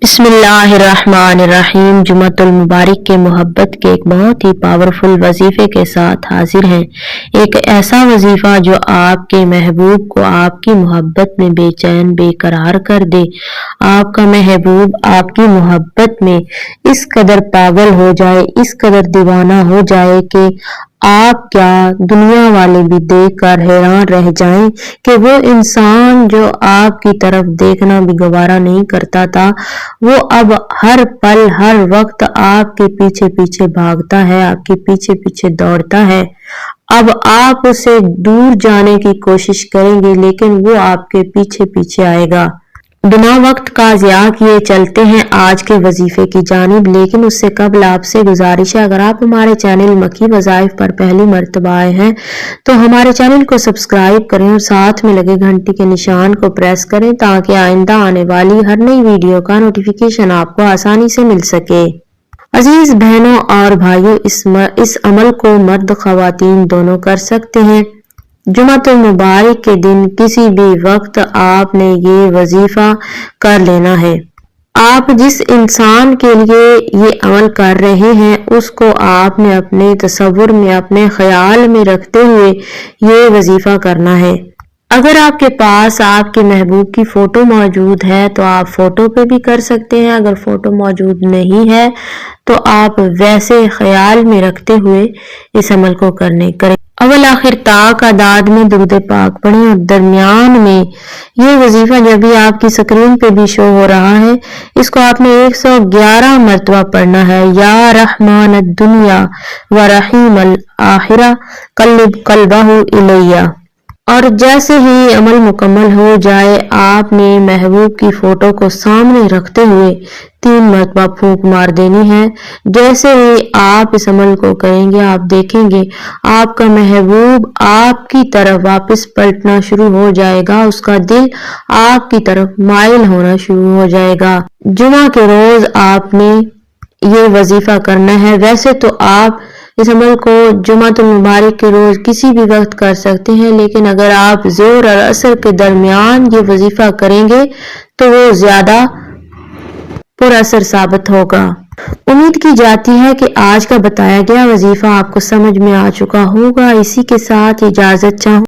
बिस्मिल्लाहिर्रहमानिर्रहीम। जुमातुल मुबारक के मोहब्बत के एक बहुत ही पावरफुल वजीफे के साथ हाजिर हैं। एक ऐसा वजीफा जो आपके महबूब को आपकी मोहब्बत में बेचैन बेकरार कर दे। आपका महबूब आपकी मोहब्बत में इस कदर पागल हो जाए, इस कदर दीवाना हो जाए कि आप क्या दुनिया वाले भी देख कर हैरान रह जाएं कि वो इंसान जो आपकी तरफ देखना भी गवारा नहीं करता था, वो अब हर पल हर वक्त आपके पीछे पीछे भागता है, आपके पीछे पीछे दौड़ता है। अब आप उसे दूर जाने की कोशिश करेंगे लेकिन वो आपके पीछे पीछे आएगा। बिना वक्त का ज़िया किए चलते हैं आज के वजीफे की जानिब, लेकिन उससे कबल आपसे गुजारिश है, अगर आप हमारे चैनल मक्की वज़ाइफ पर पहली मर्तबा आए हैं तो हमारे चैनल को सब्सक्राइब करें और साथ में लगे घंटी के निशान को प्रेस करें ताकि आइंदा आने वाली हर नई वीडियो का नोटिफिकेशन आपको आसानी से मिल सके। अजीज बहनों और भाइयों, इस अमल को मर्द ख़वातीन दोनों कर सकते हैं। जुमातुल मुबारक के दिन किसी भी वक्त आपने ये वजीफा कर लेना है। आप जिस इंसान के लिए ये अमल कर रहे हैं उसको आपने अपने तसव्वुर में, अपने ख्याल में रखते हुए ये वजीफा करना है। अगर आपके पास आपके महबूब की फोटो मौजूद है तो आप फोटो पे भी कर सकते हैं। अगर फोटो मौजूद नहीं है तो आप वैसे ख्याल में रखते हुए इस अमल को करें। अव्वल आखिर ताक आदाद में दुरूद पाक पढ़ें और दरमियान में ये वजीफा जब भी आपकी स्क्रीन पे भी शो हो रहा है, इसको आपने 111 मरतबा पढ़ना है। या रहमान दुनिया व रहीम अल आखिरा कल्लिब कल्बहु इलैया। और जैसे ही अमल मुकम्मल हो जाए आपने महबूब की फोटो को सामने रखते हुए 3 मरतबा फूंक मार देनी है। जैसे ही आप इस अमल को करेंगे आप देखेंगे आपका महबूब आपकी तरफ वापस पलटना शुरू हो जाएगा, उसका दिल आपकी तरफ माइल होना शुरू हो जाएगा। जुमा के रोज आपने ये वजीफा करना है। वैसे तो आप इस अमल को जुमातुल मुबारक के रोज किसी भी वक्त कर सकते हैं, लेकिन अगर आप जोर और असर के दरमियान ये वजीफा करेंगे तो वो ज्यादा पुरअसर साबित होगा। उम्मीद की जाती है कि आज का बताया गया वजीफा आपको समझ में आ चुका होगा। इसी के साथ इजाजत चाहूँ।